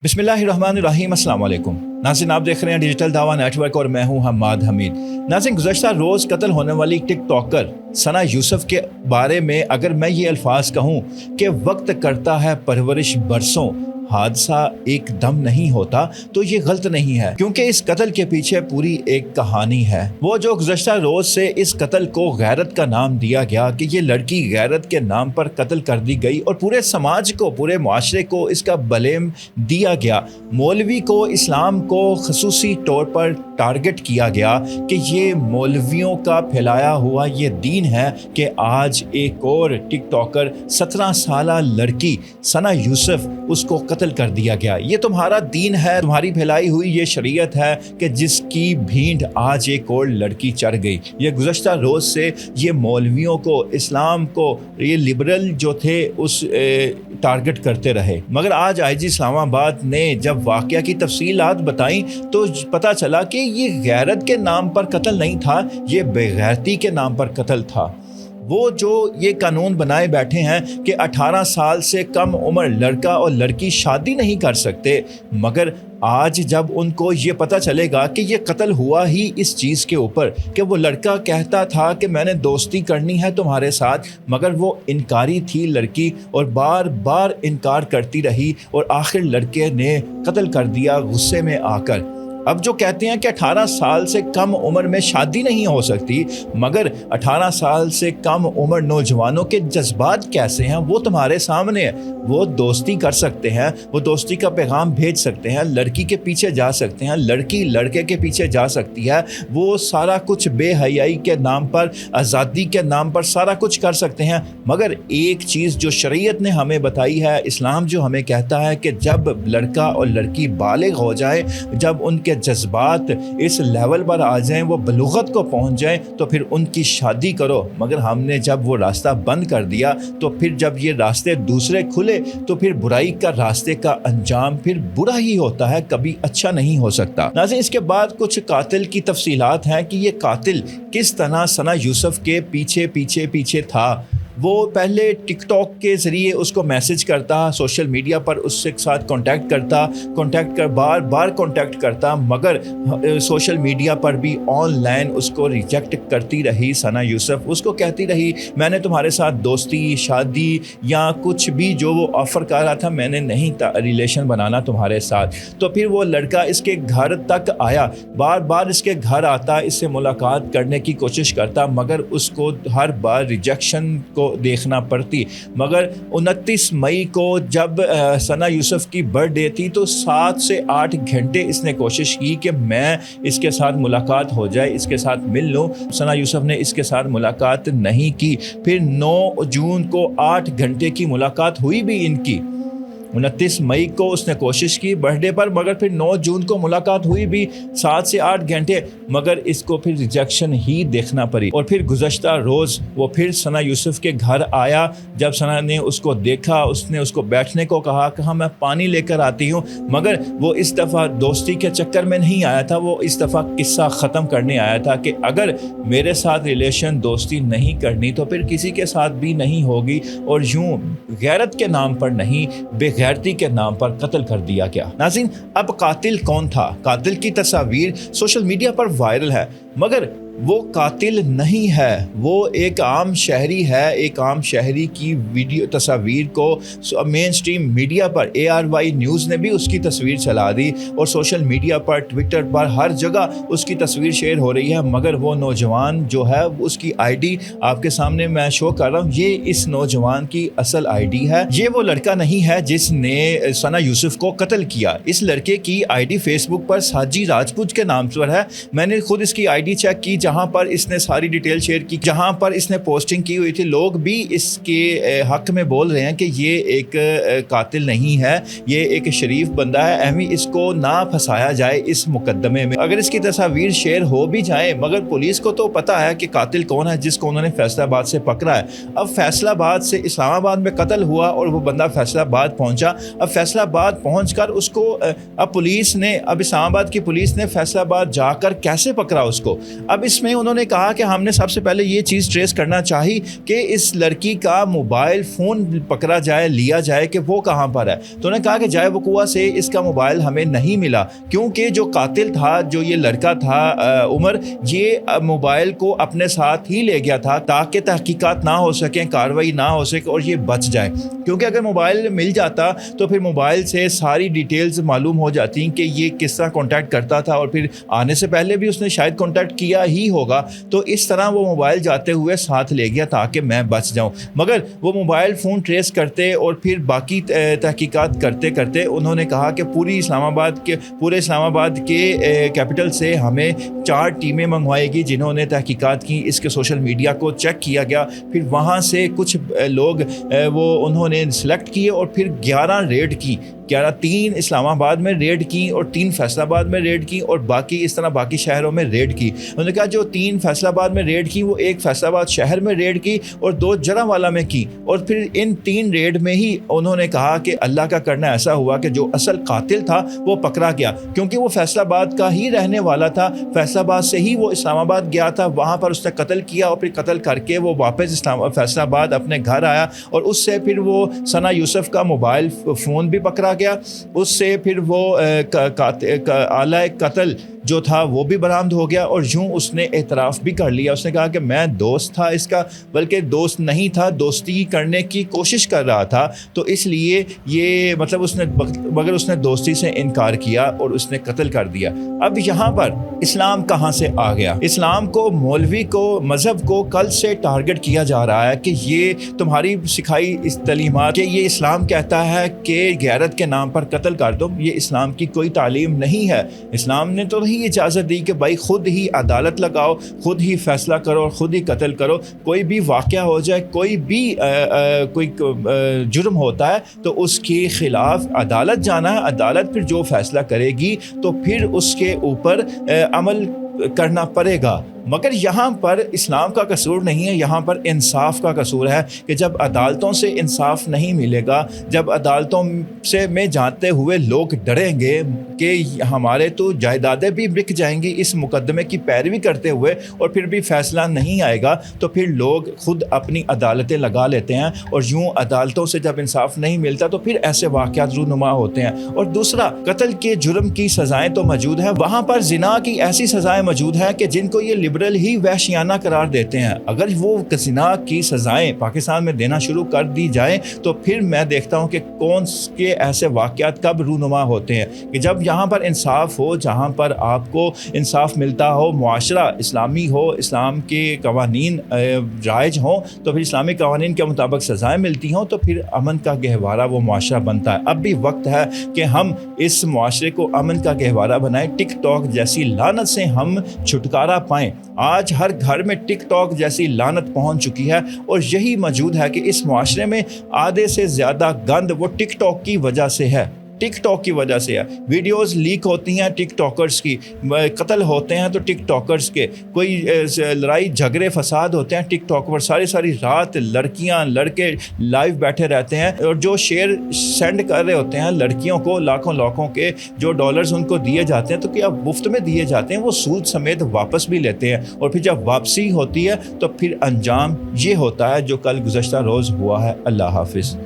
बिस्मिल्लाहिर्रहमानिर्रहीम, अस्सलाम वालेकुम। नाज़रीन, आप देख रहे हैं डिजिटल दावा नेटवर्क और मैं हूं हम्माद हमीद। नाज़रीन, गुज़श्ता रोज़ कत्ल होने वाली टिक टॉकर सना यूसुफ के बारे में अगर मैं ये अल्फाज कहूँ कि वक्त करता है परवरिश बरसों, हादसा एकदम नहीं होता, तो ये गलत नहीं है, क्योंकि इस कत्ल के पीछे पूरी एक कहानी है। वो जो गुज़श्ता रोज से इस कत्ल को गैरत का नाम दिया गया कि ये लड़की गैरत के नाम पर कत्ल कर दी गई और पूरे समाज को, पूरे माशरे को इसका ब्लेम दिया गया। मौलवी को, इस्लाम को खसूसी तौर पर टारगेट किया गया कि ये मौलवियों का फैलाया हुआ ये दीन है कि आज एक और टिक टॉकर 17 साल लड़की सना यूसुफ, उसको कत्ल कर दिया गया। ये तुम्हारा दीन है, तुम्हारी फैलाई हुई ये शरीयत है कि जिसकी भीड़ आज एक और लड़की चढ़ गई। ये गुज़श्ता रोज से ये मौलवियों को, इस्लाम को, ये लिबरल जो थे उस टारगेट करते रहे। मगर आज आईजी इस्लामाबाद ने जब वाक़या की तफसीलात बताई तो पता चला कि ये गैरत के नाम पर कत्ल नहीं था, ये बेगैरती के नाम पर कत्ल था। वो जो ये कानून बनाए बैठे हैं कि 18 साल से कम उम्र लड़का और लड़की शादी नहीं कर सकते, मगर आज जब उनको ये पता चलेगा कि ये कत्ल हुआ ही इस चीज़ के ऊपर कि वो लड़का कहता था कि मैंने दोस्ती करनी है तुम्हारे साथ, मगर वो इनकारी थी लड़की और बार बार इनकार करती रही और आखिर लड़के ने कत्ल कर दिया गुस्से में आकर। अब जो कहते हैं कि 18 साल से कम उम्र में शादी नहीं हो सकती, मगर 18 साल से कम उम्र नौजवानों के जज्बात कैसे हैं वो तुम्हारे सामने है। वो दोस्ती कर सकते हैं, वो दोस्ती का पैगाम भेज सकते हैं, लड़की के पीछे जा सकते हैं, लड़की लड़के के पीछे जा सकती है, वो सारा कुछ बेहयाई के नाम पर, आज़ादी के नाम पर सारा कुछ कर सकते हैं। मगर एक चीज़ जो शरीयत ने हमें बताई है, इस्लाम जो हमें कहता है कि जब लड़का और लड़की बालिग हो जाए, जब उनके जज्बात इस लेवल पर आ जाएं, वो बलूगत को पहुंच जाएं, तो फिर उनकी शादी करो। मगर हमने जब वो रास्ता बंद कर दिया, तो फिर जब ये रास्ते दूसरे खुले, तो फिर बुराई का रास्ते का अंजाम फिर बुरा ही होता है, कभी अच्छा नहीं हो सकता। नाज़रीन, इसके बाद कुछ कातिल की तफसीलात हैं कि ये कातिल किस तरह सना यूसुफ के पीछे पीछे पीछे था। वो पहले टिकटॉक के ज़रिए उसको मैसेज करता, सोशल मीडिया पर उसके साथ कांटेक्ट कर बार बार कांटेक्ट करता, मगर सोशल मीडिया पर भी ऑनलाइन उसको रिजेक्ट करती रही सना यूसुफ। उसको कहती रही मैंने तुम्हारे साथ दोस्ती, शादी या कुछ भी जो वो ऑफ़र कर रहा था, मैंने नहीं रिलेशन बनाना तुम्हारे साथ। तो फिर वो लड़का इसके घर तक आया, बार बार इसके घर आता, इससे मुलाकात करने की कोशिश करता, मगर उसको हर बार रिजेक्शन को देखना पड़ती। मगर 29 मई को जब सना यूसुफ की बर्थडे थी, तो 7 से 8 घंटे इसने कोशिश की कि मैं इसके साथ मुलाकात हो जाए, इसके साथ मिल लूँ। सना यूसुफ ने इसके साथ मुलाकात नहीं की। फिर 9 जून को 8 घंटे की मुलाकात हुई भी इनकी। 29 मई को उसने कोशिश की बर्थडे पर, मगर फिर 9 जून को मुलाकात हुई भी 7 से 8 घंटे, मगर इसको फिर रिजेक्शन ही देखना पड़ी। और फिर गुज़श्ता रोज़ वो फिर सना यूसुफ के घर आया। जब सना ने उसको देखा, उसने उसको बैठने को कहा कि हाँ मैं पानी लेकर आती हूँ, मगर वो इस दफ़ा दोस्ती के चक्कर में नहीं आया था, वो इस दफ़ा किस्सा ख़त्म करने आया था कि अगर मेरे साथ रिलेशन, दोस्ती नहीं करनी तो फिर किसी के साथ भी नहीं होगी। और यूँ गैरत के नाम पर नहीं, गैरती के नाम पर कत्ल कर दिया गया। नाज़रीन, अब कातिल कौन था? कातिल की तस्वीर सोशल मीडिया पर वायरल है, मगर वो कातिल नहीं है, वो एक आम शहरी है। एक आम शहरी की वीडियो तस्वीर को मेन स्ट्रीम मीडिया पर ARY न्यूज़ ने भी उसकी तस्वीर चला दी और सोशल मीडिया पर, ट्विटर पर, हर जगह उसकी तस्वीर शेयर हो रही है। मगर वो नौजवान जो है, उसकी ID आपके सामने मैं शो कर रहा हूँ। ये इस नौजवान की असल ID है। ये वो लड़का नहीं है जिसने सना यूसुफ को कत्ल किया। इस लड़के की ID फेसबुक पर साजी राजपूत के नाम पर है। मैंने खुद इसकी ID चेक की, जहां पर इसने सारी डिटेल शेयर की, जहां पर इसने पोस्टिंग की हुई थी। लोग भी इसके हक में बोल रहे हैं कि ये एक कातिल नहीं है, ये एक शरीफ बंदा है, अहमी इसको ना फंसाया जाए इस मुकदमे में। अगर इसकी तस्वीर शेयर हो भी जाए, मगर पुलिस को तो पता है कि कातिल कौन है, जिसको उन्होंने फैसलाबाद से पकड़ा है। अब फैसलाबाद से इस्लामाबाद में कत्ल हुआ और वो बंदा फैसलाबाद पहुंचा। अब फैसलाबाद पहुंचकर उसको अब पुलिस ने, अब इस्लामाबाद की पुलिस ने फैसलाबाद जाकर कैसे पकड़ा उसको? अब इस جس میں انہوں نے کہا کہ ہم نے سب سے پہلے یہ چیز ٹریس کرنا چاہی کہ اس لڑکی کا موبائل فون پکڑا جائے، لیا جائے کہ وہ کہاں پر ہے. تو انہوں نے کہا کہ جائے وقوع سے اس کا موبائل ہمیں نہیں ملا، کیونکہ جو قاتل تھا، جو یہ لڑکا تھا عمر، یہ موبائل کو اپنے ساتھ ہی لے گیا تھا تاکہ تحقیقات نہ ہو سکیں، کارروائی نہ ہو سکے اور یہ بچ جائے. کیونکہ اگر موبائل مل جاتا تو پھر موبائل سے ساری ڈیٹیلز معلوم ہو جاتی کہ یہ کس طرح کانٹیکٹ کرتا تھا، اور پھر آنے سے پہلے بھی اس نے شاید کانٹیکٹ کیا ہی ہوگا. تو اس طرح وہ موبائل جاتے ہوئے ساتھ لے گیا تاکہ میں بچ جاؤں. مگر وہ موبائل فون ٹریس کرتے اور پھر باقی تحقیقات کرتے کرتے انہوں نے کہا کہ پورے اسلام آباد کے کیپٹل سے ہمیں 4 ٹیمیں منگوائی گئی جنہوں نے تحقیقات کی، اس کے سوشل میڈیا کو چیک کیا گیا. پھر وہاں سے کچھ لوگ وہ انہوں نے سلیکٹ کیے اور پھر 11 ریڈ کی. 3 اسلام آباد میں ریڈ کی اور 3 فیصل آباد میں ریڈ کی اور باقی اس طرح باقی شہروں میں ریڈ کی. انہوں نے کہا جو 3 فیصل آباد میں ریڈ کی وہ ایک فیصل آباد شہر میں ریڈ کی اور 2 جرانوالا میں کی. اور پھر ان 3 ریڈ میں ہی انہوں نے کہا کہ اللہ کا کرنا ایسا ہوا کہ جو اصل قاتل تھا وہ پکڑا گیا، کیونکہ وہ فیصل آباد کا ہی رہنے والا تھا. فیصل آباد سے ہی وہ اسلام آباد گیا تھا، وہاں پر اس نے قتل کیا اور پھر قتل کر کے وہ واپس فیصل آباد اپنے گھر آیا اور اس سے پھر وہ ثنا یوسف کا موبائل فون بھی پکڑا گیا. اس سے پھر وہ آلہ قتل جو تھا وہ بھی برآمد ہو گیا اور یوں اس نے اعتراف بھی کر لیا. اس نے کہا کہ میں دوست تھا اس کا، بلکہ دوست نہیں تھا، دوستی کرنے کی کوشش کر رہا تھا. تو اس لیے یہ مطلب مگر اس نے دوستی سے انکار کیا اور اس نے قتل کر دیا. اب یہاں پر اسلام کہاں سے آ گیا؟ اسلام کو، مولوی کو، مذہب کو کل سے ٹارگٹ کیا جا رہا ہے کہ یہ تمہاری سکھائی اس تعلیمات کہ یہ اسلام کہتا ہے کہ غیرت کے نام پر قتل کر دو. یہ اسلام کی کوئی تعلیم نہیں ہے. اسلام نے تو اجازت دی کہ بھائی خود ہی عدالت لگاؤ، خود ہی فیصلہ کرو اور خود ہی قتل کرو. کوئی بھی واقعہ ہو جائے، کوئی بھی کوئی جرم ہوتا ہے تو اس کے خلاف عدالت جانا ہے. عدالت پھر جو فیصلہ کرے گی تو پھر اس کے اوپر عمل کرنا پڑے گا. مگر یہاں پر اسلام کا قصور نہیں ہے، یہاں پر انصاف کا قصور ہے کہ جب عدالتوں سے انصاف نہیں ملے گا، جب عدالتوں سے میں جانتے ہوئے لوگ ڈریں گے کہ ہمارے تو جائیدادیں بھی بک جائیں گی اس مقدمے کی پیروی کرتے ہوئے اور پھر بھی فیصلہ نہیں آئے گا، تو پھر لوگ خود اپنی عدالتیں لگا لیتے ہیں اور یوں عدالتوں سے جب انصاف نہیں ملتا تو پھر ایسے واقعات رونما ہوتے ہیں. اور دوسرا، قتل کے جرم کی سزائیں تو موجود ہیں، وہاں پر زنا کی ایسی سزائیں موجود ہیں کہ جن کو یہ لبرل ہی وحشیانہ قرار دیتے ہیں. اگر وہ زنا کی سزائیں پاکستان میں دینا شروع کر دی جائیں تو پھر میں دیکھتا ہوں کہ کون کے ایسے واقعات کب رونما ہوتے ہیں کہ جب یہاں پر انصاف ہو، جہاں پر آپ کو انصاف ملتا ہو، معاشرہ اسلامی ہو، اسلام کے قوانین رائج ہوں، تو پھر اسلامی قوانین کے مطابق سزائیں ملتی ہوں تو پھر امن کا گہوارہ وہ معاشرہ بنتا ہے. اب بھی وقت ہے کہ ہم اس معاشرے کو امن کا گہوارہ بنائیں، ٹک ٹاک جیسی لعنت سے ہم چھٹکارا پائیں. آج ہر گھر میں ٹک ٹاک جیسی لعنت پہنچ چکی ہے اور یہی موجود ہے کہ اس معاشرے میں آدھے سے زیادہ گند وہ ٹک ٹاک کی وجہ سے ہے. ٹک ٹاک کی وجہ سے ہے. ویڈیوز لیک ہوتی ہیں ٹک ٹاکرز کی، قتل ہوتے ہیں تو ٹک ٹاکرز کے، کوئی لڑائی جھگڑے فساد ہوتے ہیں ٹک ٹاک پر. ساری رات لڑکیاں لڑکے لائیو بیٹھے رہتے ہیں اور جو شیئر سینڈ کر رہے ہوتے ہیں لڑکیوں کو لاکھوں کے جو ڈالرز ان کو دیے جاتے ہیں تو کیا مفت میں دیے جاتے ہیں، وہ سود سمیت واپس بھی لیتے ہیں. اور پھر جب واپسی ہوتی ہے تو پھر انجام یہ ہوتا ہے جو کل گزشتہ روز ہوا ہے. اللہ حافظ.